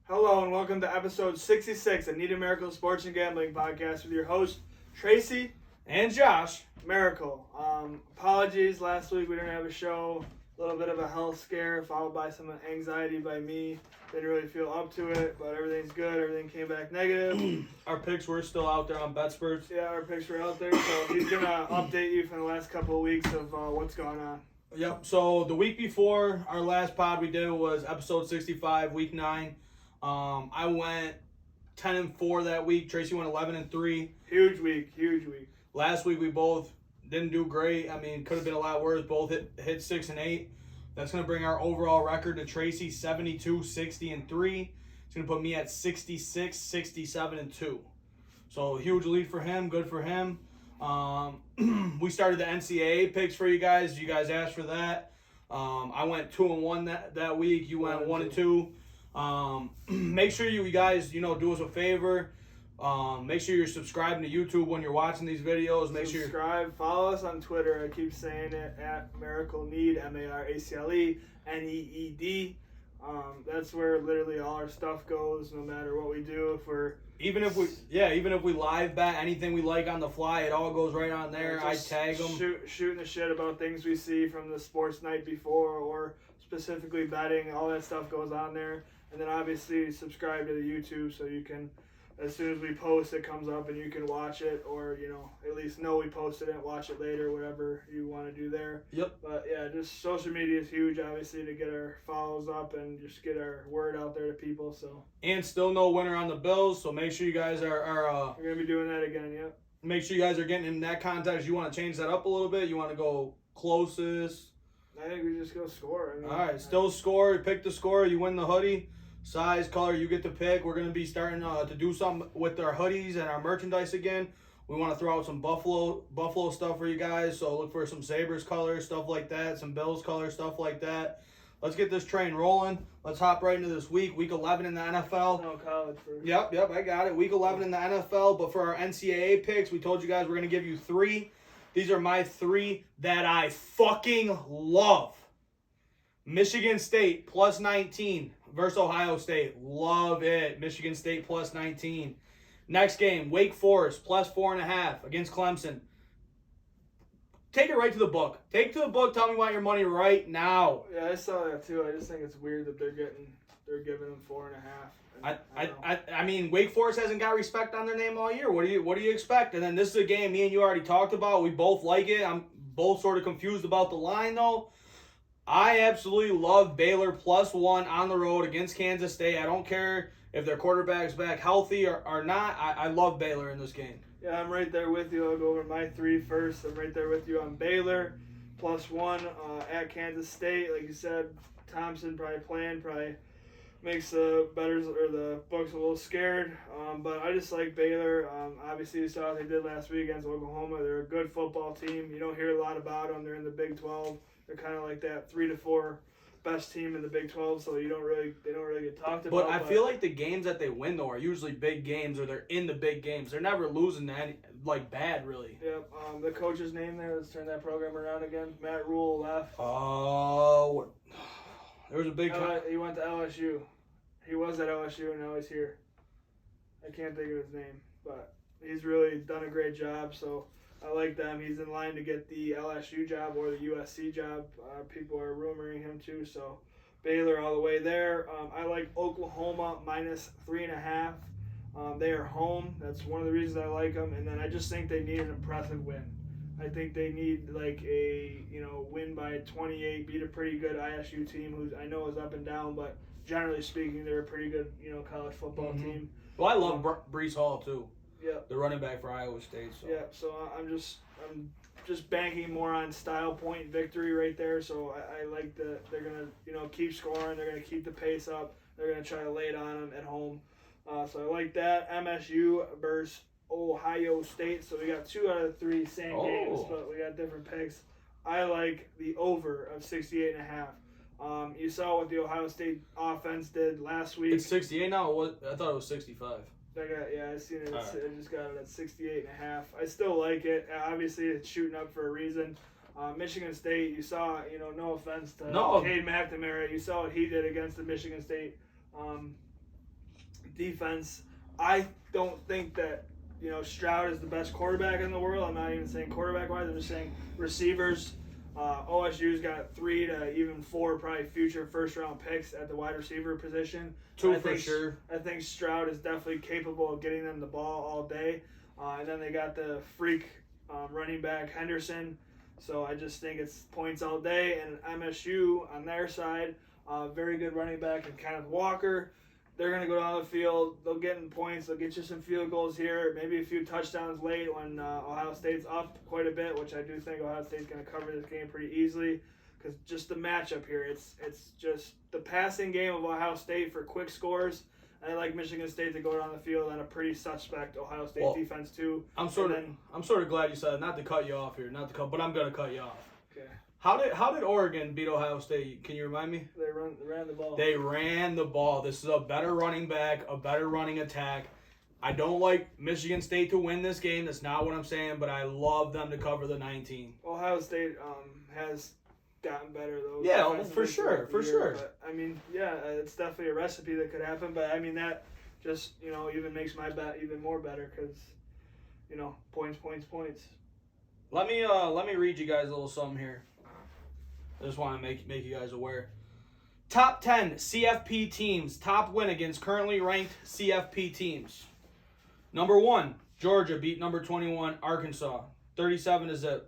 Hello and welcome to episode 66 of Need a Miracle Sports and Gambling Podcast with your host, Tracy and Josh. Miracle. Apologies, last week we didn't have a show. A little bit of a health scare followed by some anxiety by me. Didn't really feel up to it, but everything's good. Everything came back negative. Our picks were still out there on BetSperts. Yeah, our picks were out there, so he's going to update you for the last couple of weeks of what's going on. Yep, so the week before our last pod we did was episode 65, week 9. I went 10-4 that week. Tracy went 11-3. Huge week. Last week we both didn't do great. I mean, could have been a lot worse. Both hit 6 and 8. That's going to bring our overall record to Tracy 72, 60 and 3. It's going to put me at 66, 67 and 2. So huge lead for him. Good for him. We started the Ncaa Picks for you guys. You guys asked for that. I went 2-1 that week. You went 1-2. Make sure you guys, do us a favor. Make sure you're subscribing to YouTube when you're watching these videos. Make sure you subscribe. Follow us on Twitter. I keep saying it at Miracle Need, MARACLE NEED. That's where literally all our stuff goes. No matter what we do, even if we live bet anything we like on the fly, it all goes right on there. I tag them. Shooting the shit about things we see from the sports night before, or specifically betting. All that stuff goes on there. And then obviously subscribe to the YouTube so you can, as soon as we post, it comes up and you can watch it, or at least know we posted it, watch it later, whatever you want to do there. Yep. But yeah, just social media is huge, obviously, to get our follows up and just get our word out there to people. So. And still no winner on the Bills, so make sure you guys are. We're gonna be doing that again. Yep. Make sure you guys are getting in that contest. You want to change that up a little bit? You want to go closest? I think we just go score. All right, still score. Pick the score. You win the hoodie. Size, color, you get to pick. We're going to be starting to do something with our hoodies and our merchandise again. We want to throw out some Buffalo stuff for you guys. So look for some Sabres color, stuff like that. Some Bills color, stuff like that. Let's get this train rolling. Let's hop right into this week. Week 11 in the NFL. No, college first. Yep, I got it. Week 11 in the NFL. But for our NCAA picks, we told you guys we're going to give you 3. These are my 3 that I fucking love. Michigan State plus 19 versus Ohio State. Love it. Michigan State plus 19. Next game, Wake Forest plus 4.5 against Clemson. Take it right to the book. Take it to the book. Tell me you want your money right now. Yeah, I saw that too. I just think it's weird that they're giving them 4.5. I mean, Wake Forest hasn't got respect on their name all year. What do you expect? And then this is a game me and you already talked about. We both like it. I'm both sort of confused about the line though. I absolutely love Baylor plus 1 on the road against Kansas State. I don't care if their quarterback's back healthy or not. I love Baylor in this game. Yeah, I'm right there with you. I'll go over my 3 first. I'm right there with you on Baylor plus 1 at Kansas State. Like you said, Thompson probably makes the bettors or the books a little scared. But I just like Baylor. Obviously, you saw what they did last week against Oklahoma. They're a good football team. You don't hear a lot about them. They're in the Big 12. They're kind of like that 3 to 4 best team in the Big 12, so they don't really get talked about. But I feel like the games that they win though are usually big games, or they're in the big games. They're never losing any bad really. Yeah. The coach's name there. Let's turn that program around again. Matt Rule left. Oh, there was a big. He went to LSU. He was at LSU and now he's here. I can't think of his name, but he's really done a great job. So. I like them. He's in line to get the LSU job or the USC job. People are rumoring him too. So Baylor all the way there. I like Oklahoma minus 3.5. They are home. That's one of the reasons I like them. And then I just think they need an impressive win. I think they need like a win by 28, beat a pretty good ISU team who I know is up and down, but generally speaking, they're a pretty good college football team. Well, I love Breece Hall too. Yeah, the running back for Iowa State. So. Yeah, so I'm just banking more on style point victory right there. So I like that they're gonna keep scoring. They're gonna keep the pace up. They're gonna try to lay it on them at home. So I like that. MSU versus Ohio State. So we got 2 out of 3 same games, but we got different picks. I like the over of 68.5. You saw what the Ohio State offense did last week. It's 68 now. I thought it was 65. I seen it. I just got it at 68.5. I still like it. Obviously, it's shooting up for a reason. Michigan State, you saw, no offense to Cade McNamara, you saw what he did against the Michigan State defense. I don't think that, Stroud is the best quarterback in the world. I'm not even saying quarterback-wise. I'm just saying receivers. OSU's got 3 to even 4 probably future first-round picks at the wide receiver position. 2 for sure. I think Stroud is definitely capable of getting them the ball all day. And then they got the freak running back Henderson. So I just think it's points all day. And MSU on their side, very good running back and Kenneth Walker. They're going to go down the field. They'll get in points. They'll get you some field goals here, maybe a few touchdowns late when Ohio State's up quite a bit, which I do think Ohio State's going to cover this game pretty easily because just the matchup here. It's just the passing game of Ohio State for quick scores. And I like Michigan State to go down the field on a pretty suspect Ohio State defense too. I'm sort of glad you said it. Not to cut you off here, but I'm going to cut you off. Okay. How did Oregon beat Ohio State? Can you remind me? They ran the ball. They ran the ball. This is a better running back, a better running attack. I don't like Michigan State to win this game. That's not what I'm saying, but I love them to cover the 19. Ohio State has gotten better though. Yeah, for sure. But, it's definitely a recipe that could happen. But that just even makes my bet even more better because points. Let me read you guys a little something here. I just want to make you guys aware. Top 10 CFP teams. Top win against currently ranked CFP teams. Number 1, Georgia beat number 21, Arkansas, 37-0.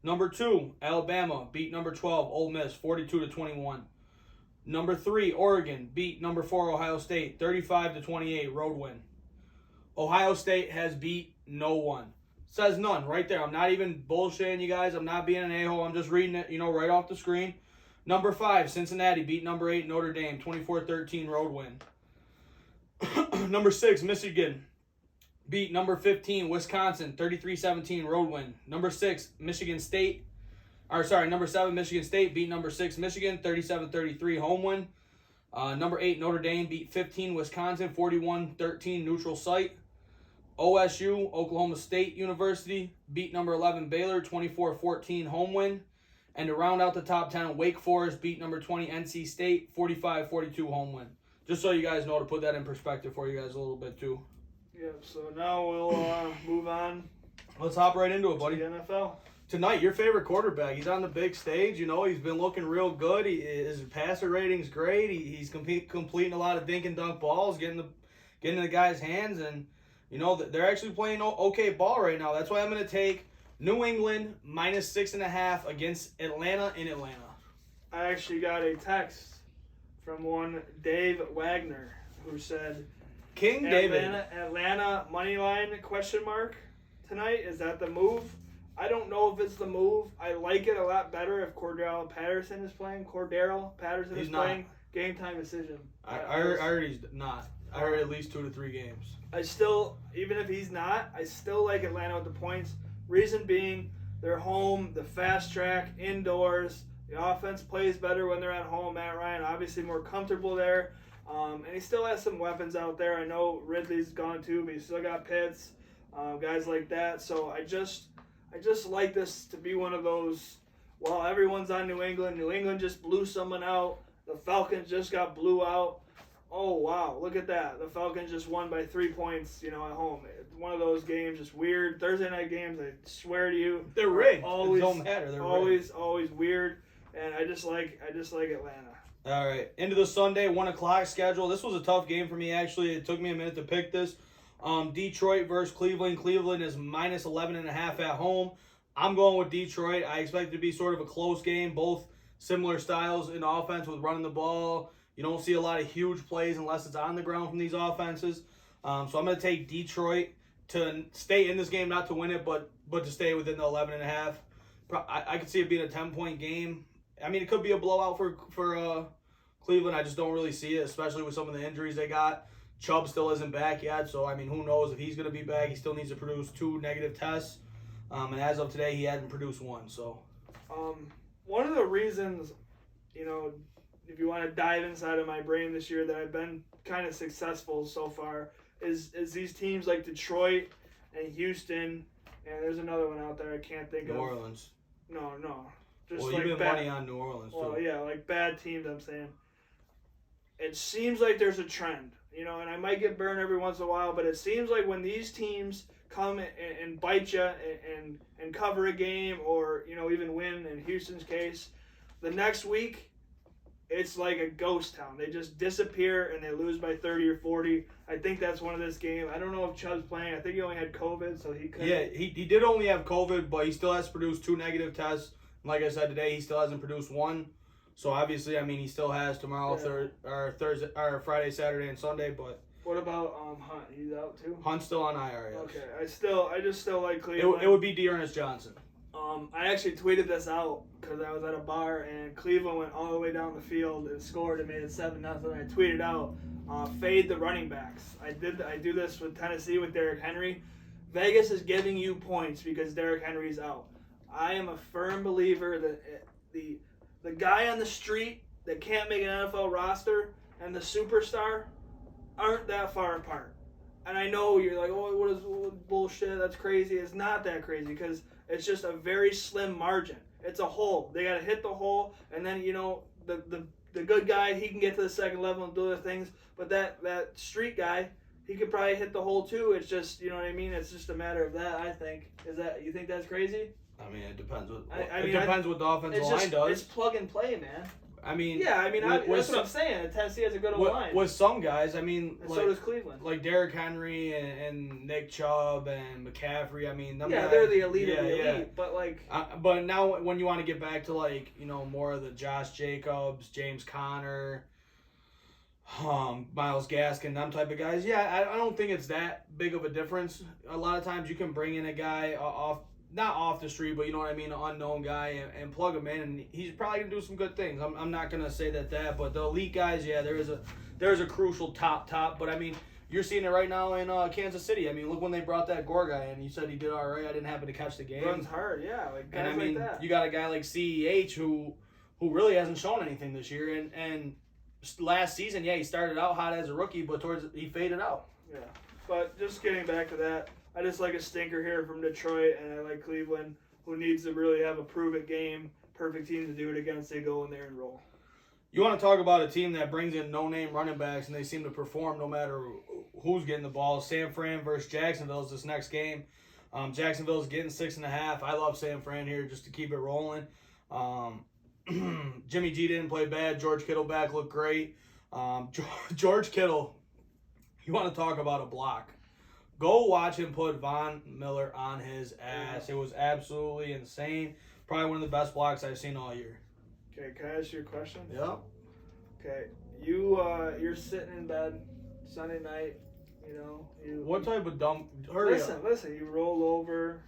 Number 2, Alabama beat number 12, Ole Miss, 42-21. Number 3, Oregon beat number 4, Ohio State, 35-28, road win. Ohio State has beat no one. Says none right there. I'm not even bullshitting you guys. I'm not being an a-hole. I'm just reading it, right off the screen. Number 5, Cincinnati beat number 8, Notre Dame, 24-13 road win. Number 6, Michigan beat number 15, Wisconsin, 33-17 road win. Number 7, Michigan State beat number 6, Michigan, 37-33 home win. Number 8, Notre Dame beat 15, Wisconsin, 41-13 neutral site. OSU, Oklahoma State University, beat number 11, Baylor, 24-14 home win. And to round out the top 10, Wake Forest beat number 20, NC State, 45-42 home win. Just so you guys know, to put that in perspective for you guys a little bit too. Yeah, so now we'll move on. Let's hop right into it, buddy. To the NFL. Tonight, your favorite quarterback. He's on the big stage. He's been looking real good. His passer rating's great. He's completing a lot of dink and dunk balls, getting in the guy's hands, and they're actually playing okay ball right now. That's why I'm going to take New England -6.5 against Atlanta in Atlanta. I actually got a text from one Dave Wagner who said, King David. Atlanta money line ? Tonight. Is that the move? I don't know if it's the move. I like it a lot better if Cordell Patterson is playing. He's playing. Game time decision. I heard he's not. I heard at least 2 to 3 games. Even if he's not, I still like Atlanta with the points. Reason being, they're home, the fast track, indoors. The offense plays better when they're at home. Matt Ryan obviously more comfortable there. And he still has some weapons out there. I know Ridley's gone too, but he's still got Pitts, guys like that. So I just like this to be one of those, everyone's on New England. New England just blew someone out. The Falcons just got blew out. Oh, wow, look at that. The Falcons just won by 3 points, at home. It's one of those games, just weird. Thursday night games, I swear to you. They're rigged. Always, it don't matter. They're always weird. And I just like Atlanta. All right, into the Sunday 1 o'clock schedule. This was a tough game for me, actually. It took me a minute to pick this. Detroit versus Cleveland. Cleveland is -11.5 at home. I'm going with Detroit. I expect it to be sort of a close game. Both similar styles in offense with running the ball. You don't see a lot of huge plays unless it's on the ground from these offenses. So I'm going to take Detroit to stay in this game, not to win it, but to stay within the 11.5. I could see it being a 10-point game. I mean, it could be a blowout for Cleveland. I just don't really see it, especially with some of the injuries they got. Chubb still isn't back yet, so I mean, who knows if he's going to be back. He still needs to produce 2 negative tests, and as of today, he hadn't produced 1. So, one of the reasons, if you want to dive inside of my brain this year, that I've been kind of successful so far is these teams like Detroit and Houston, and there's another one out there I can't think of. New Orleans. No. Just well, like you've been money on New Orleans, too. Well, yeah, like bad teams, I'm saying. It seems like there's a trend. and I might get burned every once in a while, but it seems like when these teams come and bite you and cover a game or, even win in Houston's case, the next week, it's like a ghost town. They just disappear and they lose by 30 or 40. I think that's one of this game. I don't know if Chubb's playing. I think he only had COVID, so he couldn't. Yeah, he did only have COVID, but he still has to produce 2 negative tests. And like I said today, he still hasn't produced 1. So obviously, he still has tomorrow, Thursday, or Friday, Saturday, and Sunday. But what about Hunt? He's out too. Hunt's still on IR. Yes. Okay, I just still like Cleveland. It would be Dearness Johnson. I actually tweeted this out because I was at a bar and Cleveland went all the way down the field and scored and made it 7-0. I tweeted out, fade the running backs. I do this with Tennessee with Derrick Henry. Vegas is giving you points because Derrick Henry's out. I am a firm believer that the guy on the street that can't make an NFL roster and the superstar aren't that far apart. And I know you're like, oh, what bullshit? That's crazy. It's not that crazy because it's just a very slim margin. It's a hole. They got to hit the hole, and then the good guy, he can get to the second level and do other things. But that street guy, he could probably hit the hole too. It's just, you know what I mean? It's just a matter of that. I think. You think that's crazy? It depends what the offensive line does. It's plug and play, man. That's what I'm saying. Tennessee has a good line. With some guys, so does Cleveland. Like Derrick Henry and Nick Chubb and McCaffrey. They're the elite of the elite. But but now when you want to get back to more of the Josh Jacobs, James Conner, Myles Gaskin, them type of guys. Yeah, I don't think it's that big of a difference. A lot of times you can bring in a guy not off the street, but you know what I mean, an unknown guy, and plug him in, and he's probably gonna do some good things. I'm not gonna say that, but the elite guys, yeah, there is a crucial top, but you're seeing it right now in Kansas City. Look when they brought that Gore guy in. You said he did all right. I didn't happen to catch the game. Runs hard, yeah. Guys like that. You got a guy like CEH who really hasn't shown anything this year, and last season, yeah, he started out hot as a rookie, but he faded out. Yeah, but just getting back to that. I just like a stinker here from Detroit, and I like Cleveland, who needs to really have a prove-it game. Perfect team to do it against. They go in there and roll. You want to talk about a team that brings in no-name running backs, and they seem to perform no matter who's getting the ball. San Fran versus Jacksonville is this next game. Jacksonville's getting 6.5. I love San Fran here just to keep it rolling. Jimmy G didn't play bad. George Kittle back looked great. George Kittle, you want to talk about a block. Go watch him put Von Miller on his ass. It was absolutely insane. Probably one of the best blocks I've seen all year. Okay, can I ask you a question? Yep. Okay, you're sitting in bed Sunday night. What type of dumb? Listen. You roll over.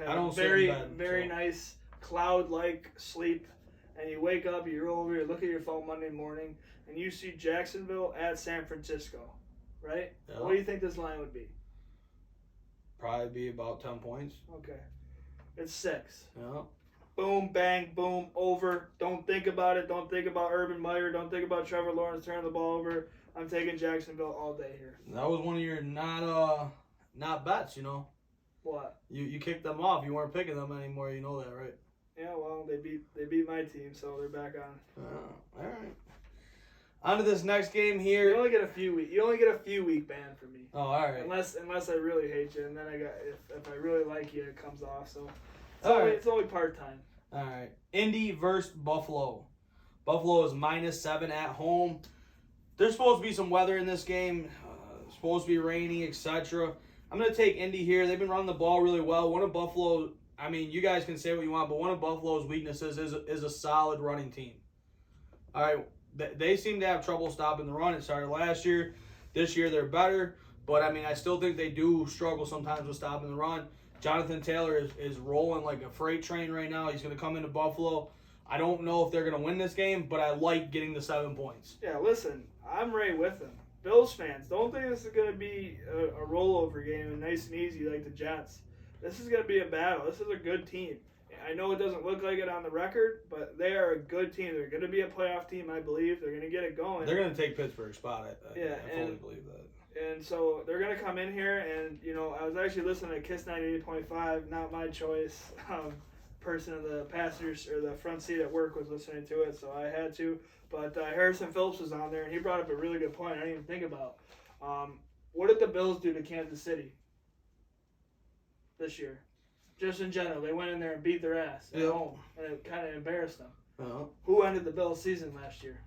Have a very nice cloud-like sleep, and you wake up. You roll over. You look at your phone Monday morning, and you see Jacksonville at San Francisco, right? Yep. What do you think this line would be? Probably be about 10 points. Okay. It's 6. Yeah. Boom, bang, boom, over. Don't think about it. Don't think about Urban Meyer. Don't think about Trevor Lawrence turning the ball over. I'm taking Jacksonville all day here. That was one of your not bets, What? You kicked them off. You weren't picking them anymore. You know that, right? Yeah, well, they beat my team, so they're back on. All right. On to this next game here. You only get a few week ban for me. Oh, all right. Unless I really hate you, and then if I really like you, it comes off. So it's only part time. All right. Indy versus Buffalo. Buffalo is -7 at home. There's supposed to be some weather in this game. Supposed to be rainy, etc. I'm gonna take Indy here. They've been running the ball really well. One of Buffalo. You guys can say what you want, but one of Buffalo's weaknesses is a solid running team. All right. They seem to have trouble stopping the run. It started last year. This year they're better. But, I still think they do struggle sometimes with stopping the run. Jonathan Taylor is rolling like a freight train right now. He's going to come into Buffalo. I don't know if they're going to win this game, but I like getting the 7 points. Yeah, listen, I'm right with them. Bills fans, don't think this is going to be a rollover game and nice and easy like the Jets. This is going to be a battle. This is a good team. I know it doesn't look like it on the record, but they are a good team. They're going to be a playoff team, I believe. They're going to get it going. They're going to take Pittsburgh's spot. I fully believe that. And so they're going to come in here, and, I was actually listening to Kiss 98.5, not my choice. person in the passengers or the front seat at work was listening to it, so I had to. But Harrison Phillips was on there, and he brought up a really good point I didn't even think about. What did the Bills do to Kansas City this year? Just in general, they went in there and beat their ass at home, and it kind of embarrassed them. Who ended the Bills' season last year?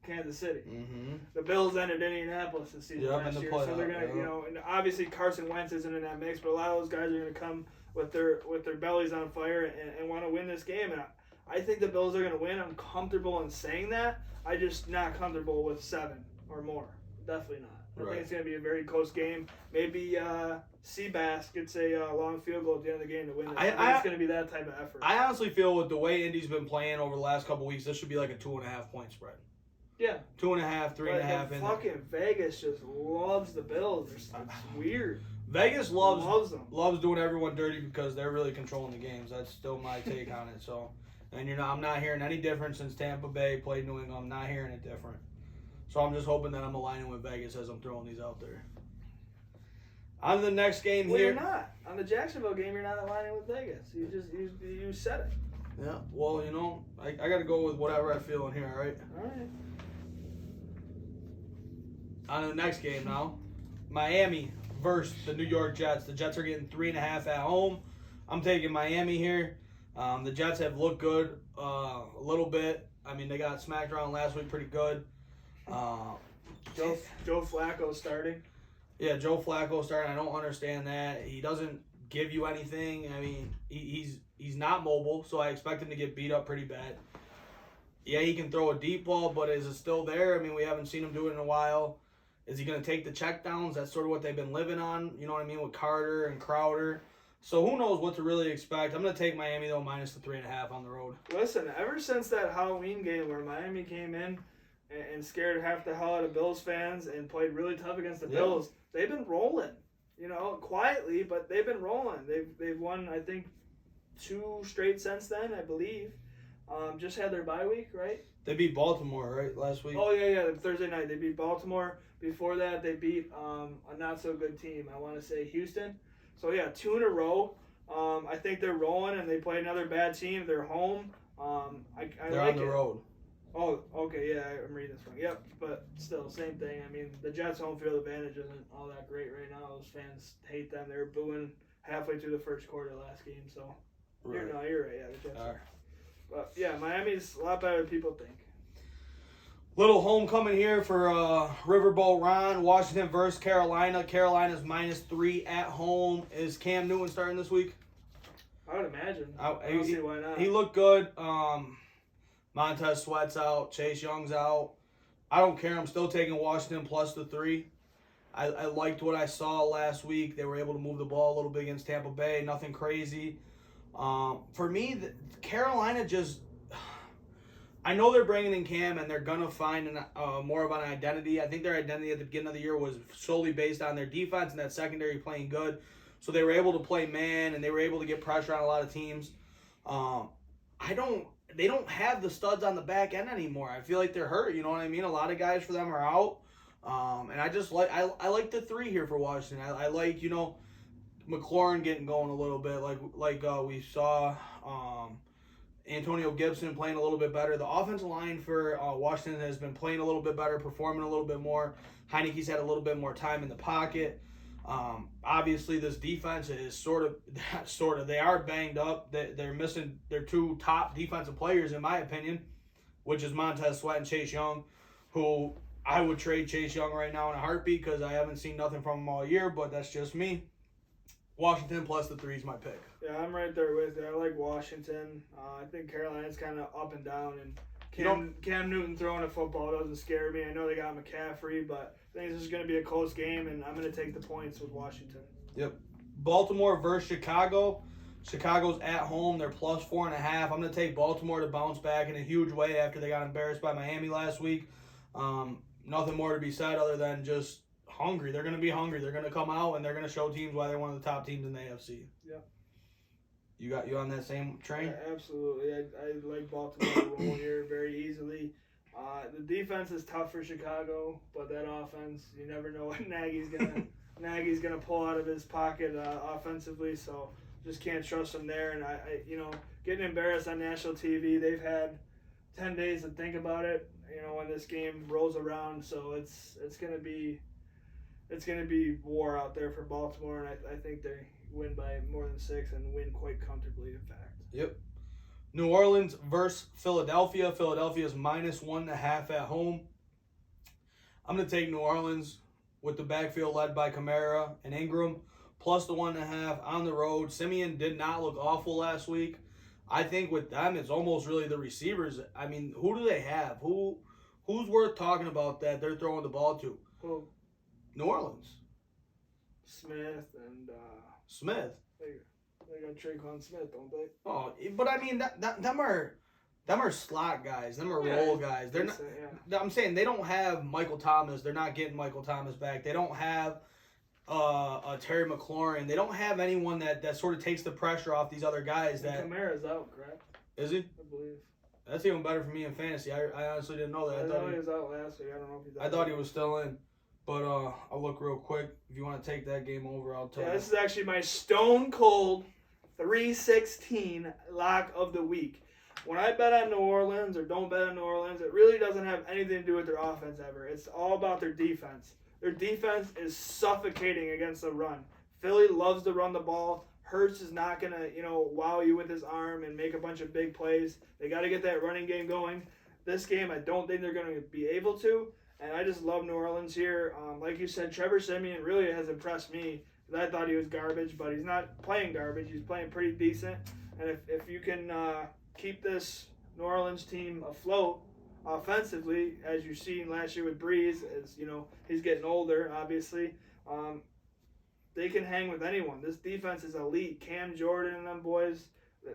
Kansas City. Mm-hmm. The Bills ended Indianapolis this season last year, so they're gonna, and obviously Carson Wentz isn't in that mix, but a lot of those guys are gonna come with their bellies on fire and want to win this game, and I think the Bills are gonna win. I'm comfortable in saying that. I just not comfortable with 7 or more. Definitely not. I think it's going to be a very close game. Maybe Seabass gets a long field goal at the end of the game to win it. I think it's going to be that type of effort. I honestly feel with the way Indy's been playing over the last couple weeks, this should be like a 2.5 point spread. Yeah. 2.5, 3.5. Fucking Vegas just loves the Bills. It's weird. Vegas loves them. Loves doing everyone dirty because they're really controlling the games. That's still my take on it. So, and I'm not hearing any different since Tampa Bay played New England. I'm not hearing it different. So I'm just hoping that I'm aligning with Vegas as I'm throwing these out there. On the next game here. You're not. On the Jacksonville game, you're not aligning with Vegas. You said it. Yeah. Well, I got to go with whatever I feel in here, all right? All right. On the next game now. Miami versus the New York Jets. The Jets are getting 3.5 at home. I'm taking Miami here. The Jets have looked good a little bit. I mean, they got smacked around last week pretty good. Joe Flacco starting. Yeah, Joe Flacco starting. I don't understand that. He doesn't give you anything. I mean, he's not mobile, so I expect him to get beat up pretty bad. Yeah, he can throw a deep ball, but is it still there? I mean, we haven't seen him do it in a while. Is he going to take the checkdowns? That's sort of what they've been living on, you know what I mean, with Carter and Crowder. So who knows what to really expect. I'm going to take Miami, though, minus the 3.5 on the road. Listen, ever since that Halloween game where Miami came in and scared half the hell out of Bills fans and played really tough against the Bills, they've been rolling. Quietly, but they've been rolling. They've won, I think, 2 straight since then, I believe. Just had their bye week, right? They beat Baltimore, right, last week? Oh, yeah, Thursday night. They beat Baltimore. Before that, they beat a not-so-good team. I want to say Houston. So, yeah, 2 in a row. I think they're rolling, and they play another bad team. They're home. They're on the road. Oh, okay, yeah, I'm reading this wrong. Yep, but still, same thing. I mean, the Jets' home field advantage isn't all that great right now. Those fans hate them. They were booing halfway through the first quarter last game. So, you're right. Yeah, the Jets. All right. But, yeah, Miami's a lot better than people think. Little homecoming here for Riverboat Ron. Washington versus Carolina. Carolina's -3 at home. Is Cam Newton starting this week? I would imagine. I don't see why not. He looked good. Montez Sweat's out. Chase Young's out. I don't care. I'm still taking Washington plus the 3. I liked what I saw last week. They were able to move the ball a little bit against Tampa Bay. Nothing crazy. For me, Carolina just... I know they're bringing in Cam, and they're going to find more of an identity. I think their identity at the beginning of the year was solely based on their defense and that secondary playing good. So they were able to play man, and they were able to get pressure on a lot of teams. They don't have the studs on the back end anymore. I feel like they're hurt. You know what I mean? A lot of guys for them are out. And I just like I like the 3 here for Washington. I like, McLaurin getting going a little bit, like we saw Antonio Gibson playing a little bit better. The offensive line for Washington has been playing a little bit better, performing a little bit more. Heineke's had a little bit more time in the pocket. Obviously, this defense is sort of. They are banged up. They're missing their 2 top defensive players, in my opinion, which is Montez Sweat and Chase Young, who I would trade Chase Young right now in a heartbeat because I haven't seen nothing from him all year, but that's just me. Washington plus the 3 is my pick. Yeah, I'm right there with you. I like Washington. I think Carolina's kind of up and down, and Cam Newton throwing a football doesn't scare me. I know they got McCaffrey, but I think this is going to be a close game, and I'm going to take the points with Washington. Yep. Baltimore versus Chicago. Chicago's at home. They're plus 4.5. I'm going to take Baltimore to bounce back in a huge way after they got embarrassed by Miami last week. Nothing more to be said other than just hungry. They're going to be hungry. They're going to come out, and they're going to show teams why they're one of the top teams in the AFC. Yeah. You on that same train? Yeah, absolutely. I like Baltimore to roll here very easily. The defense is tough for Chicago, but that offense, you never know what Nagy's gonna pull out of his pocket offensively. So Just can't trust them there. And I getting embarrassed on national TV. They've had 10 days to think about it. When this game rolls around, so it's gonna be war out there for Baltimore, and I think they win by more than 6 and win quite comfortably. In fact. Yep. New Orleans versus Philadelphia. Philadelphia's -1.5 at home. I'm going to take New Orleans with the backfield led by Kamara and Ingram, plus the 1.5 on the road. Simeon did not look awful last week. I think with them, it's almost really the receivers. I mean, who do they have? Who's worth talking about that they're throwing the ball to? Who? New Orleans. Smith and... Smith? They got Traquan Smith, don't they? Oh, but I mean, them are slot guys. Them are role guys. They're not. Yeah. I'm saying they don't have Michael Thomas. They're not getting Michael Thomas back. They don't have Terry McLaurin. They don't have anyone that sort of takes the pressure off these other guys. That Kamara's out, correct? Is he? I believe. That's even better for me in fantasy. I honestly didn't know that. I thought he was out last week. I don't know if he's out. I thought he was still in. But I'll look real quick. If you want to take that game over, I'll tell you. This is actually my stone cold 316 lock of the week. When I bet on New Orleans or don't bet on New Orleans, it really doesn't have anything to do with their offense ever. It's all about their defense. Their defense is suffocating against the run. Philly loves to run the ball. Hurts is not going to, wow you with his arm and make a bunch of big plays. They got to get that running game going. This game, I don't think they're going to be able to. And I just love New Orleans here. Like you said, Trevor Siemian really has impressed me. I thought he was garbage, but he's not playing garbage. He's playing pretty decent. And if you can keep this New Orleans team afloat offensively, as you've seen last year with Breeze, as he's getting older, obviously, they can hang with anyone. This defense is elite. Cam Jordan and them boys,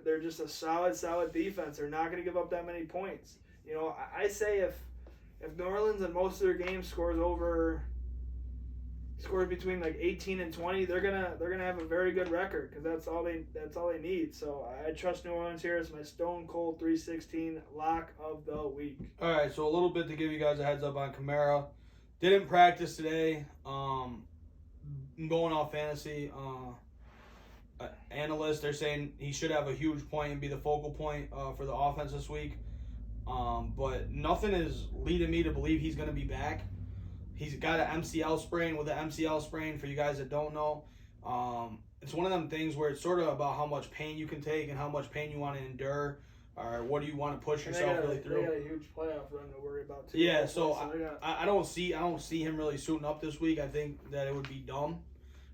they're just a solid defense. They're not going to give up that many points. I say if New Orleans in most of their games scores between like 18 and 20, they're gonna have a very good record because that's all they need. So I trust New Orleans here as my stone cold 316 lock of the week. All right, so a little bit to give you guys a heads up on Kamara. Didn't practice today. Going off fantasy analysts, they're saying he should have a huge point and be the focal point for the offense this week. But nothing is leading me to believe he's going to be back. He's got an MCL sprain. With an MCL sprain, for you guys that don't know, it's one of them things where it's sort of about how much pain you can take and how much pain you want to endure, or what do you want to push yourself really through. They got a huge playoff run to worry about too. Yeah, so I don't see him really suiting up this week. I think that it would be dumb.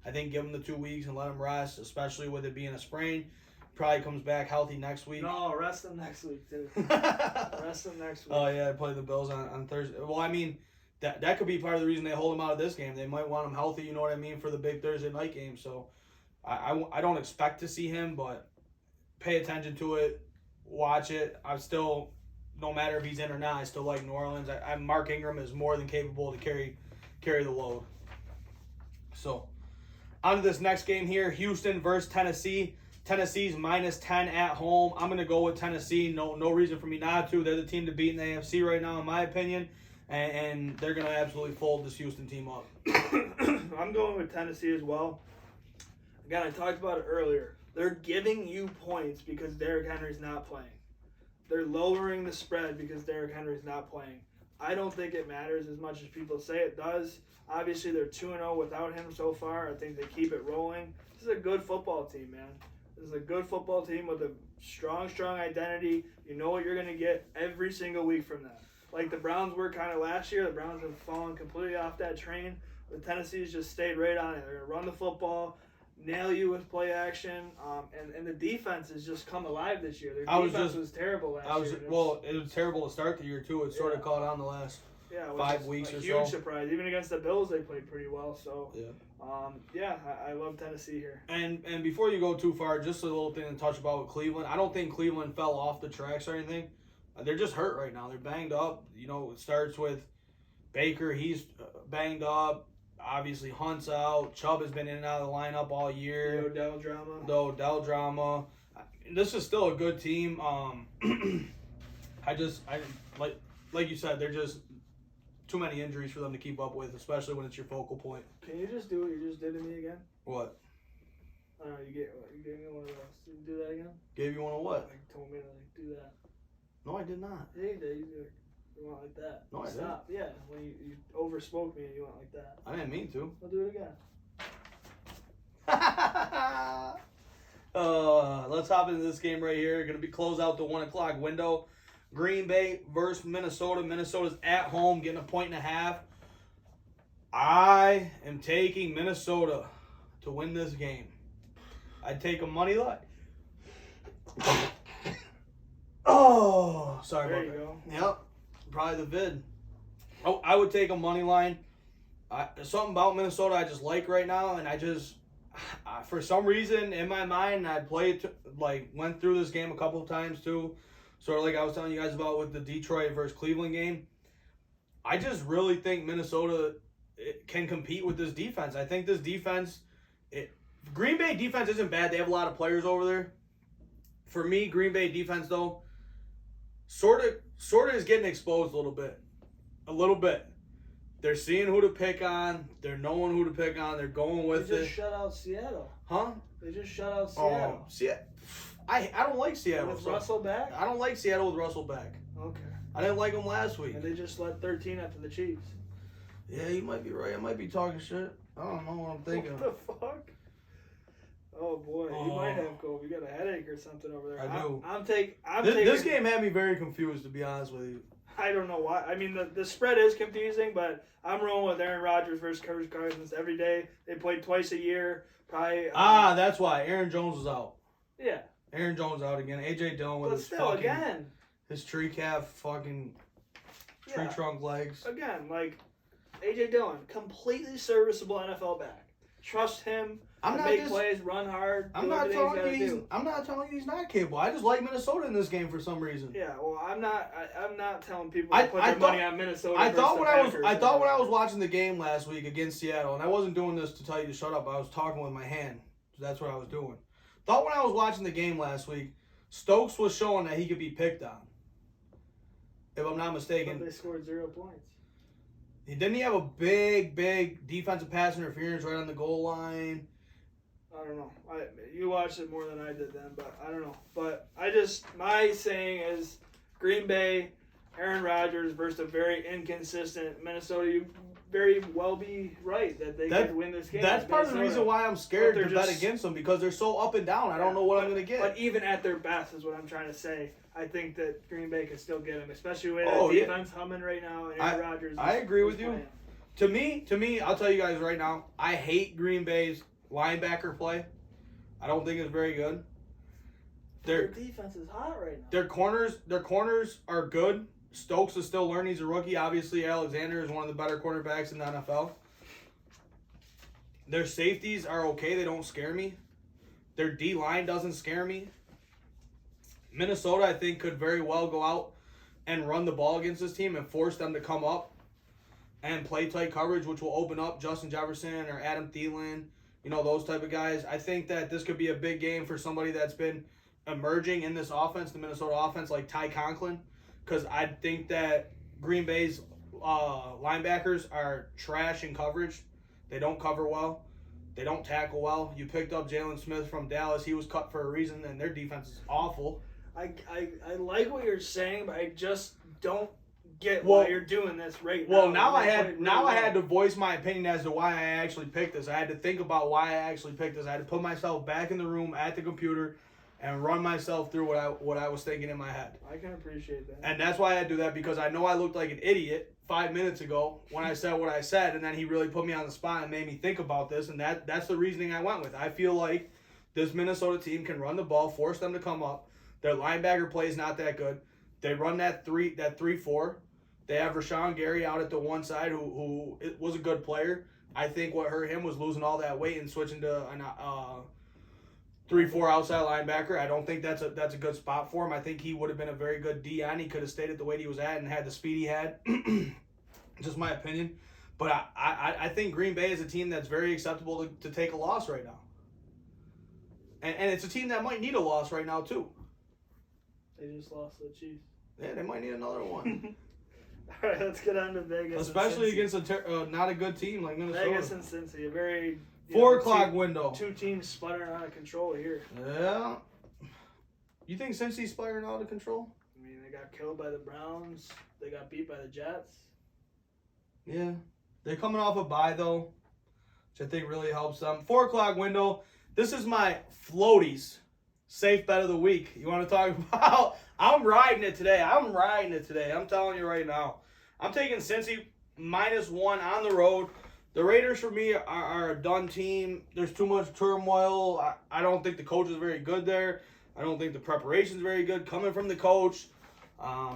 I think give him the 2 weeks and let him rest, especially with it being a sprain. Probably comes back healthy next week. No, rest him next week too. Rest him next week. Oh yeah, play the Bills on Thursday. Well, I mean, that could be part of the reason they hold him out of this game. They might want him healthy, you know what I mean, for the big Thursday night game. So I don't expect to see him, but pay attention to it, watch it. I'm still, no matter if he's in or not, I still like New Orleans. Mark Ingram is more than capable to carry the load. So on to this next game here, Houston versus Tennessee. Tennessee's -10 at home. I'm going to go with Tennessee. No reason for me not to. They're the team to beat in the AFC right now, in my opinion. And they're going to absolutely fold this Houston team up. I'm going with Tennessee as well. Again, I talked about it earlier. They're giving you points because Derrick Henry's not playing. They're lowering the spread because Derrick Henry's not playing. I don't think it matters as much as people say it does. Obviously, they're 2-0 without him so far. I think they keep it rolling. This is a good football team, man. This is a good football team with a strong identity. You know what you're going to get every single week from them. Like the Browns were kind of last year. The Browns have fallen completely off that train. The Tennessee's just stayed right on it. They're going to run the football, nail you with play action, and the defense has just come alive this year. Their defense was terrible last year. Well, it was terrible to start the year, too. It sort of caught on the last 5 weeks or so. Huge surprise. Even against the Bills, they played pretty well. So, I love Tennessee here. And before you go too far, just a little thing to touch about with Cleveland. I don't think Cleveland fell off the tracks or anything. They're just hurt right now. They're banged up. You know, it starts with Baker. He's banged up. Obviously, Hunt's out. Chubb has been in and out of the lineup all year. The Odell drama. This is still a good team. Like you said, they're just too many injuries for them to keep up with, especially when it's your focal point. Can you just do what you just did to me again? What? You gave me one of those. Did you do that again? Gave you one of what? You told me to do that. No, I did not. Yeah, you did. You went like that. No, I Stop. Yeah, when you overspoke me and you went like that. I didn't mean to. I'll do it again. Let's hop into this game right here. Going to be close out the 1 o'clock window. Green Bay versus Minnesota. Minnesota's at home, getting 1.5. I am taking Minnesota to win this game. I'd take a money line. Oh, sorry there about that. There you go. Yep, probably the vid. Oh, I would take a money line. Something about Minnesota I just like right now, and I just, for some reason in my mind, I went through this game a couple of times too. Sort of like I was telling you guys about with the Detroit versus Cleveland game. I just really think Minnesota can compete with this defense. I think this defense, Green Bay defense isn't bad. They have a lot of players over there. For me, Green Bay defense though, sort of is getting exposed a little bit. A little bit. They're seeing who to pick on. They're knowing who to pick on. They're going with it. They just shut out Seattle. Huh? They just shut out Seattle. I don't like Seattle. With Russell back? I don't like Seattle with Russell back. Okay. I didn't like him last week. And they just let 13 after the Chiefs. Yeah, you might be right. I might be talking shit. I don't know what I'm thinking. What the fuck? Oh boy, you might have Cole. You got a headache or something over there. I do. I'm taking. This game had me very confused, to be honest with you. I don't know why. I mean, the spread is confusing, but I'm rolling with Aaron Rodgers versus Kirk Cousins every day. They play twice a year. Probably. That's why Aaron Jones was out. Yeah. Aaron Jones out again. AJ Dillon with But his still, fucking again. His tree calf fucking tree trunk legs. Again, like AJ Dillon, completely serviceable NFL back. Trust him. Make plays, run hard. I'm not telling you he's not capable. I just like Minnesota in this game for some reason. Yeah, well, I'm not telling people to put their money on Minnesota. I thought when I was watching the game last week against Seattle, and I wasn't doing this to tell you to shut up. I was talking with my hand, so that's what I was doing. Thought when I was watching the game last week, Stokes was showing that he could be picked on. If I'm not mistaken. But they scored 0 points. Didn't he have a big defensive pass interference right on the goal line? I don't know. You watched it more than I did then, but I don't know. But my saying is Green Bay, Aaron Rodgers versus a very inconsistent Minnesota. You very well be right that they could win this game. That's part of the reason why I'm scared to bet against them, because they're so up and down. I don't know what I'm going to get. But even at their best is what I'm trying to say. I think that Green Bay can still get them, especially with the defense humming right now. And Aaron Rodgers. I agree with you. To me, I'll tell you guys right now, I hate Green Bay's linebacker play. I don't think it's very good. Their defense is hot right now. Their corners are good. Stokes is still learning. He's a rookie. Obviously, Alexander is one of the better cornerbacks in the NFL. Their safeties are okay. They don't scare me. Their D-line doesn't scare me. Minnesota, I think, could very well go out and run the ball against this team and force them to come up and play tight coverage, which will open up Justin Jefferson or Adam Thielen, those type of guys. I think that this could be a big game for somebody that's been emerging in this offense, the Minnesota offense, like Ty Conklin, because I think that Green Bay's linebackers are trash in coverage. They don't cover well. They don't tackle well. You picked up Jalen Smith from Dallas. He was cut for a reason, and their defense is awful. I like what you're saying, but I just don't get why you're doing this right now. Well, now I had to voice my opinion as to why I actually picked this. I had to think about why I actually picked this. I had to put myself back in the room at the computer and run myself through what I was thinking in my head. I can appreciate that. And that's why I had to do that, because I know I looked like an idiot 5 minutes ago when I said what I said, and then he really put me on the spot and made me think about this, and that's the reasoning I went with. I feel like this Minnesota team can run the ball, force them to come up. Their linebacker play is not that good. They run that 3-4. They have Rashawn Gary out at the one side, who was a good player. I think what hurt him was losing all that weight and switching to a 3-4 outside linebacker. I don't think that's a good spot for him. I think he would have been a very good DN. He could have stayed at the weight he was at and had the speed he had. Just my opinion. But I think Green Bay is a team that's very acceptable to take a loss right now. And it's a team that might need a loss right now, too. They just lost to the Chiefs. Yeah, they might need another one. All right, let's get on to Vegas. Especially against not a good team like Minnesota. Vegas and Cincy, a very 4 o'clock window. Two teams sputtering out of control here. Yeah. You think Cincy's sputtering out of control? I mean, they got killed by the Browns. They got beat by the Jets. Yeah. They're coming off a bye, though, which I think really helps them. 4 o'clock window. This is my floaties safe bet of the week. You want to talk about? I'm riding it today. I'm telling you right now. I'm taking Cincy -1 on the road. The Raiders, for me, are a done team. There's too much turmoil. I don't think the coach is very good there. I don't think the preparation is very good coming from the coach.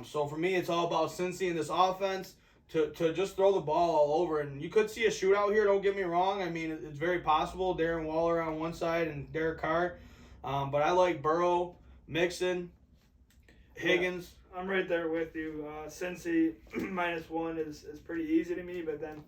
So for me, it's all about Cincy and this offense to just throw the ball all over. And you could see a shootout here, don't get me wrong. I mean, it's very possible. Darren Waller on one side and Derek Carr. But I like Burrow, Mixon, Higgins. Yeah, I'm right there with you. Cincy -1 is pretty easy to me, but then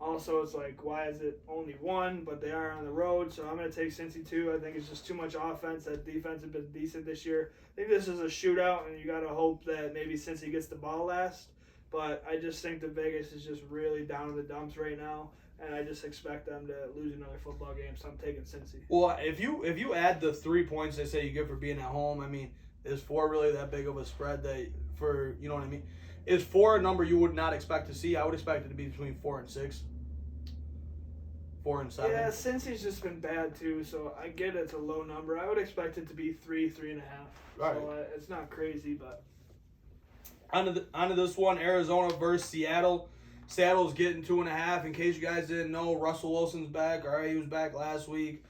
also it's like, why is it only 1? But they are on the road, so I'm going to take Cincy too. I think it's just too much offense. That defense has been decent this year. I think this is a shootout, and you got to hope that maybe Cincy gets the ball last. But I just think that Vegas is just really down in the dumps right now, and I just expect them to lose another football game, so I'm taking Cincy. Well, if you add the 3 points they say you get for being at home, I mean, is 4 really that big of a spread you know what I mean? Is 4 a number you would not expect to see? I would expect it to be between 4 and 6. 4 and 7. Yeah, Cincy's just been bad too, so I get it's a low number. I would expect it to be 3.5. Right. So it's not crazy, but onto this one, Arizona versus Seattle. Seattle's getting 2.5. In case you guys didn't know, Russell Wilson's back. All right, he was back last week.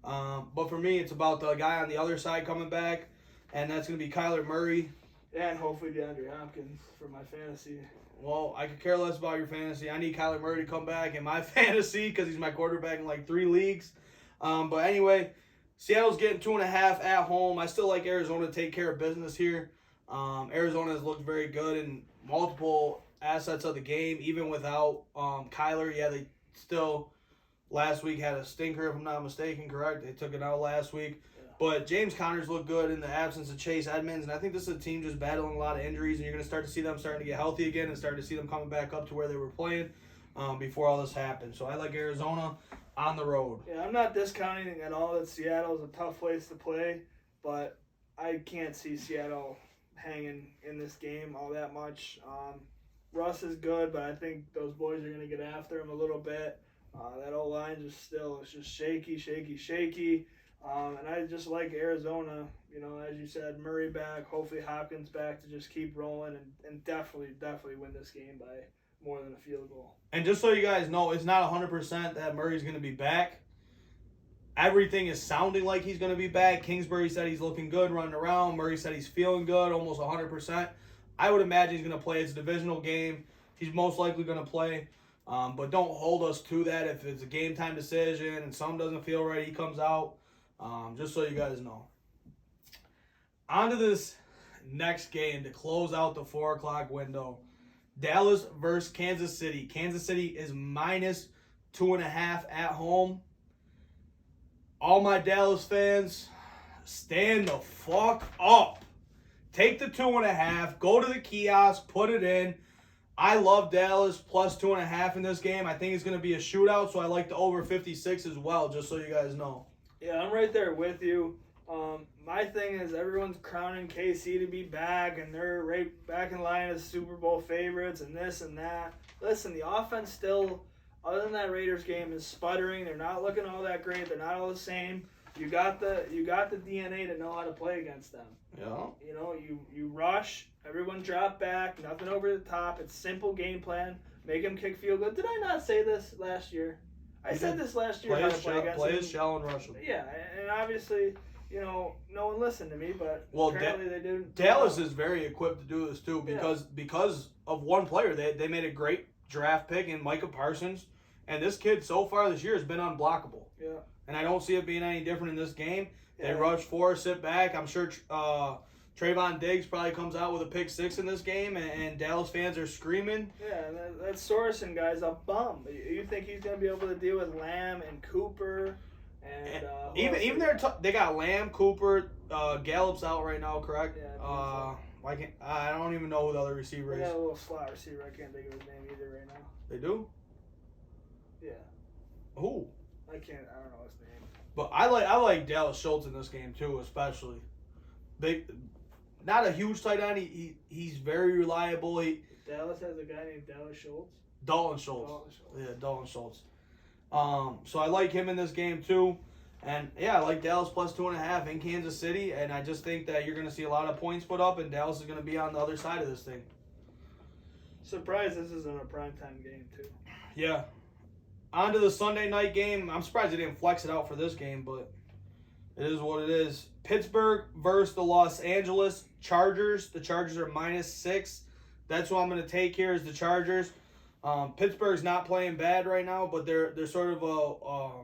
But for me, it's about the guy on the other side coming back, and that's going to be Kyler Murray. Yeah, and hopefully DeAndre Hopkins for my fantasy. Well, I could care less about your fantasy. I need Kyler Murray to come back in my fantasy because he's my quarterback in like 3 leagues. But anyway, Seattle's getting 2.5 at home. I still like Arizona to take care of business here. Arizona has looked very good in multiple assets of the game, even without Kyler. Yeah, they still last week had a stinker, if I'm not mistaken, correct? They took it out last week. But James Conner's looked good in the absence of Chase Edmonds, and I think this is a team just battling a lot of injuries, and you're going to start to see them starting to get healthy again and start to see them coming back up to where they were playing before all this happened. So I like Arizona on the road. Yeah, I'm not discounting at all that Seattle is a tough place to play, but I can't see Seattle hanging in this game all that much. Russ is good, but I think those boys are going to get after him a little bit. That O-line is just shaky. And I just like Arizona, as you said, Murray back, hopefully Hopkins back to just keep rolling and definitely win this game by more than a field goal. And just so you guys know, it's not 100% that Murray's going to be back. Everything is sounding like he's going to be back. Kingsbury said he's looking good running around. Murray said he's feeling good, almost 100%. I would imagine he's going to play. It's a divisional game. He's most likely going to play. But don't hold us to that. If it's a game-time decision and something doesn't feel right, he comes out. Just so you guys know. On to this next game to close out the 4 o'clock window. Dallas versus Kansas City. Kansas City is -2.5 at home. All my Dallas fans, stand the fuck up. Take the 2.5. Go to the kiosk. Put it in. I love Dallas plus 2.5 in this game. I think it's going to be a shootout, so I like the over 56 as well, just so you guys know. Yeah, I'm right there with you. My thing is everyone's crowning KC to be back, and they're right back in line as Super Bowl favorites and this and that. Listen, the offense still, other than that Raiders game, is sputtering. They're not looking all that great. They're not all the same. You got the DNA to know how to play against them. Yeah. You rush. Everyone drop back. Nothing over the top. It's simple game plan. Make them kick field goal. Did I not say this last year? I said this last year. Play his shell and rush him. Yeah, and obviously, no one listened to me, but apparently they didn't. Dallas is very equipped to do this too because of one player. They made a great draft pick in Micah Parsons, and this kid so far this year has been unblockable. Yeah. And I don't see it being any different in this game. Yeah. They rush 4, sit back. I'm sure Trayvon Diggs probably comes out with a pick 6 in this game, and Dallas fans are screaming. Yeah, and that Sorensen guy's a bum. You think he's going to be able to deal with Lamb and Cooper? And even they got Lamb, Cooper, Gallup's out right now, correct? Yeah. I don't even know who the other receiver is. They got a little slot receiver. I can't think of his name either right now. They do? Yeah. Who? I don't know his name. But I like Dallas Schultz in this game too, especially. Not a huge tight end. He's very reliable. Dallas has a guy named Dallas Schultz. Dalton Schultz. Yeah, Dalton Schultz. So I like him in this game too. And yeah, I like Dallas plus 2.5 in Kansas City, and I just think that you're going to see a lot of points put up, and Dallas is going to be on the other side of this thing. Surprised this isn't a primetime game too. Yeah. On to the Sunday night game. I'm surprised they didn't flex it out for this game, but it is what it is. Pittsburgh versus the Los Angeles Chargers. The Chargers are -6. That's what I'm going to take here is the Chargers. Pittsburgh's not playing bad right now, but they're sort of a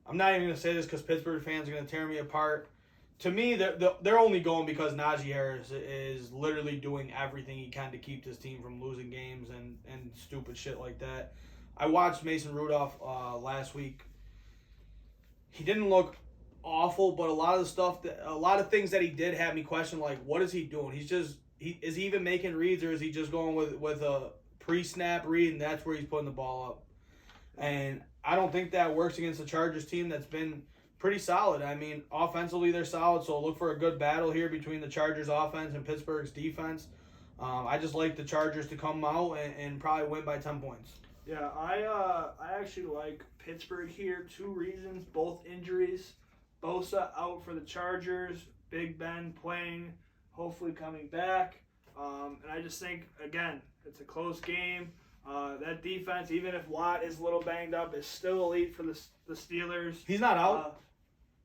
I'm not even going to say this because Pittsburgh fans are going to tear me apart. To me, they're only going because Najee Harris is literally doing everything he can to keep this team from losing games and stupid shit like that. I watched Mason Rudolph last week. He didn't look awful, but a lot of things that he did have me question, like, what is he doing? Is he even making reads, or is he just going with a pre-snap read, and that's where he's putting the ball up? And I don't think that works against the Chargers team that's been pretty solid. I mean, offensively they're solid, so look for a good battle here between the Chargers offense and Pittsburgh's defense. I just like the Chargers to come out and probably win by 10 points. Yeah, I actually like Pittsburgh here. 2 reasons, both injuries. Bosa out for the Chargers. Big Ben playing, hopefully coming back. And I just think, again, it's a close game. That defense, even if Watt is a little banged up, is still elite for the Steelers. He's not out.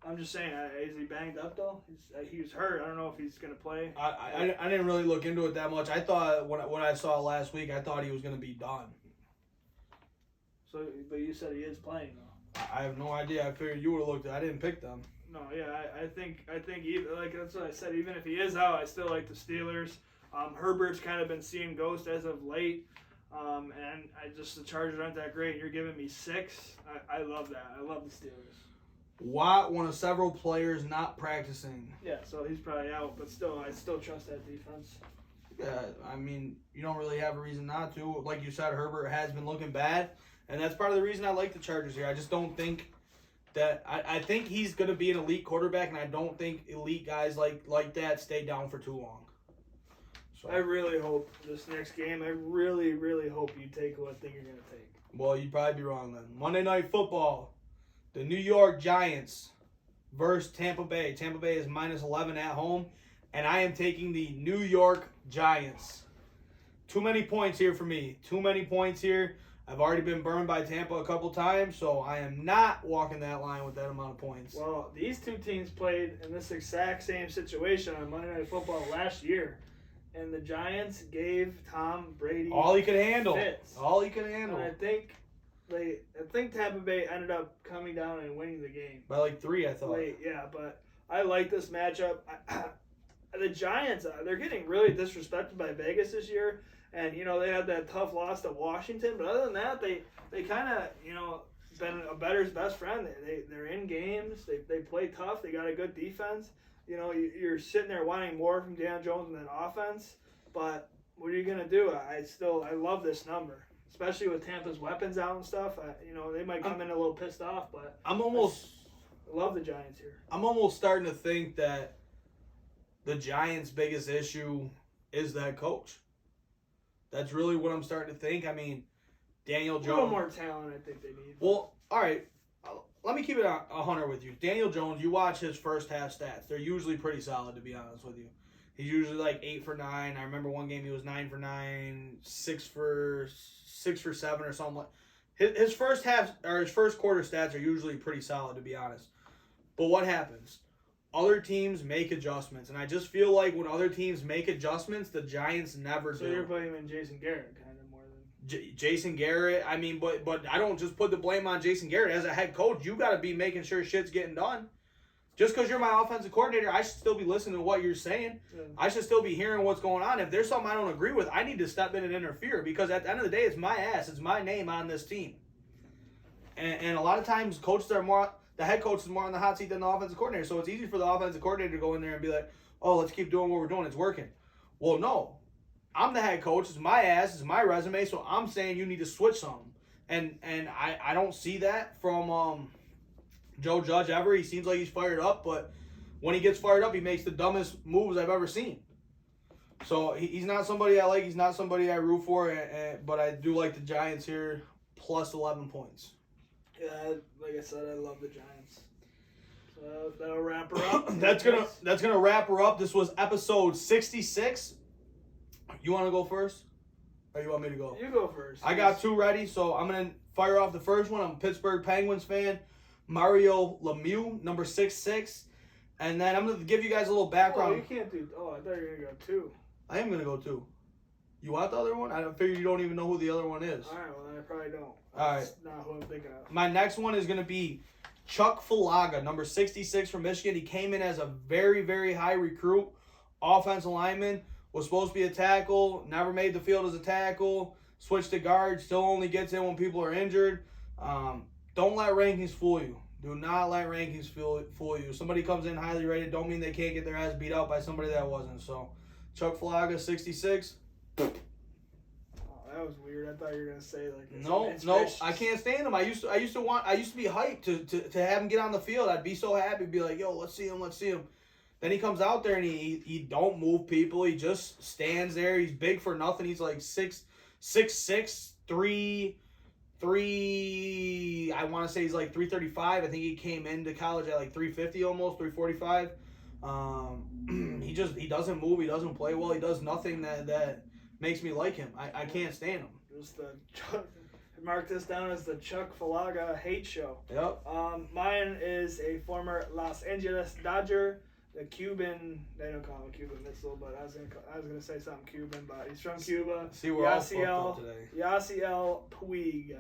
I'm just saying, is he banged up though? He was hurt. I don't know if he's gonna play. I didn't really look into it that much. I thought when I saw last week, I thought he was gonna be done. So, but you said he is playing though. I have no idea. I figured you would have looked at it. I didn't pick them. No, yeah, I think even, like that's what I said. Even if he is out, I still like the Steelers. Herbert's kind of been seeing ghost as of late. And the Chargers aren't that great. You're giving me 6. I love that. I love the Steelers. Watt, one of several players not practicing. Yeah, so he's probably out, but still, I still trust that defense. Yeah, I mean, you don't really have a reason not to. Like you said, Herbert has been looking bad, and that's part of the reason I like the Chargers here. I just don't think that I think he's going to be an elite quarterback, and I don't think elite guys like that stay down for too long. So I really hope this next game, I really, really hope you take what I think you're going to take. Well, you'd probably be wrong then. Monday Night Football, the New York Giants versus Tampa Bay. Tampa Bay is -11 at home, and I am taking the New York Giants. Too many points here for me. Too many points here. I've already been burned by Tampa a couple times, so I am not walking that line with that amount of points. Well, these two teams played in this exact same situation on Monday Night Football last year. And the Giants gave Tom Brady all he could handle. fits. All he could handle. And I think Tampa Bay ended up coming down and winning the game. By like 3, I thought. Yeah, but I like this matchup. The Giants, they're getting really disrespected by Vegas this year. And, they had that tough loss to Washington. But other than that, they kind of, been a bettor's best friend. They're in games. They play tough. They got a good defense. You're sitting there wanting more from Daniel Jones than offense, but what are you gonna do? I love this number, especially with Tampa's weapons out and stuff. They might come in a little pissed off, but I love the Giants here. I'm almost starting to think that the Giants' biggest issue is that coach. That's really what I'm starting to think. I mean, Daniel Jones. A little more talent, I think they need. Well, all right. Let me keep it 100 with you. Daniel Jones, you watch his first half stats. They're usually pretty solid, to be honest with you. He's usually like 8 for 9. I remember one game he was 9 for 9, 6 for 7 or something. His first quarter stats are usually pretty solid, to be honest. But what happens? Other teams make adjustments, and I just feel like when other teams make adjustments, the Giants never do. So you're blaming Jason Garrett, kind of. Jason Garrett, I mean, but I don't just put the blame on Jason Garrett. As a head coach, you got to be making sure shit's getting done. Just because you're my offensive coordinator, I should still be listening to what you're saying. Yeah. I should still be hearing what's going on. If there's something I don't agree with, I need to step in and interfere, because at the end of the day, it's my ass. It's my name on this team. And a lot of times, the head coach is more on the hot seat than the offensive coordinator. So it's easy for the offensive coordinator to go in there and be like, oh, let's keep doing what we're doing. It's working. Well, no. I'm the head coach. It's my ass. It's my resume. So I'm saying you need to switch something. And I don't see that from Joe Judge ever. He seems like he's fired up, but when he gets fired up, he makes the dumbest moves I've ever seen. So he's not somebody I like. He's not somebody I root for. But I do like the Giants here, plus 11 points. Yeah, like I said, I love the Giants. So that'll wrap her up. That's gonna wrap her up. This was episode 66. You want to go first, or you want me to go? You go first. I got 2 ready, so I'm gonna fire off the first one. I'm a Pittsburgh Penguins fan. Mario Lemieux, number 66. And then I'm going to give you guys a little background. Oh, you can't do... Oh, I thought you were going to go 2. I am going to go 2. You want the other one? I figure you don't even know who the other one is. All right, well, then I probably don't. All That's not who I'm thinking of. My next one is going to be Chuck Falaga, number 66 from Michigan. He came in as a very, very high recruit, offensive lineman, was supposed to be a tackle, never made the field as a tackle, switched to guard, still only gets in when people are injured. Don't let rankings fool you. Do not let rankings fool you. Somebody comes in highly rated, don't mean they can't get their ass beat out by somebody that wasn't. So, Chuck Falaga, 66. Oh, that was weird. I thought you were gonna say like. No, I can't stand him. I used to be hyped to have him get on the field. I'd be so happy, be like, yo, let's see him. Then he comes out there and he don't move people. He just stands there. He's big for nothing. He's like 6'6", 3, I want to say he's like 335. I think he came into college at like 350 almost, 345. He doesn't move. He doesn't play well. He does nothing that makes me like him. I can't stand him. Just mark this down as the Chuck Falaga hate show. Yep. Mine is a former Los Angeles Dodger, the Cuban. They don't call him a Cuban missile, but I was gonna say something Cuban, but he's from Cuba. See, we're all fucked up today. Yasiel Puig.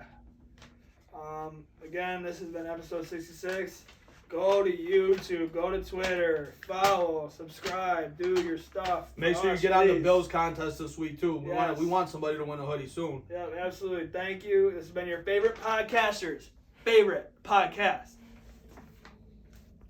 Again, this has been episode 66. Go to YouTube, go to Twitter, follow, subscribe, do your stuff. Make sure you get on the Bills contest this week too. Yes. We want somebody to win a hoodie soon. Yeah, absolutely. Thank you. This has been your favorite podcaster's favorite podcast.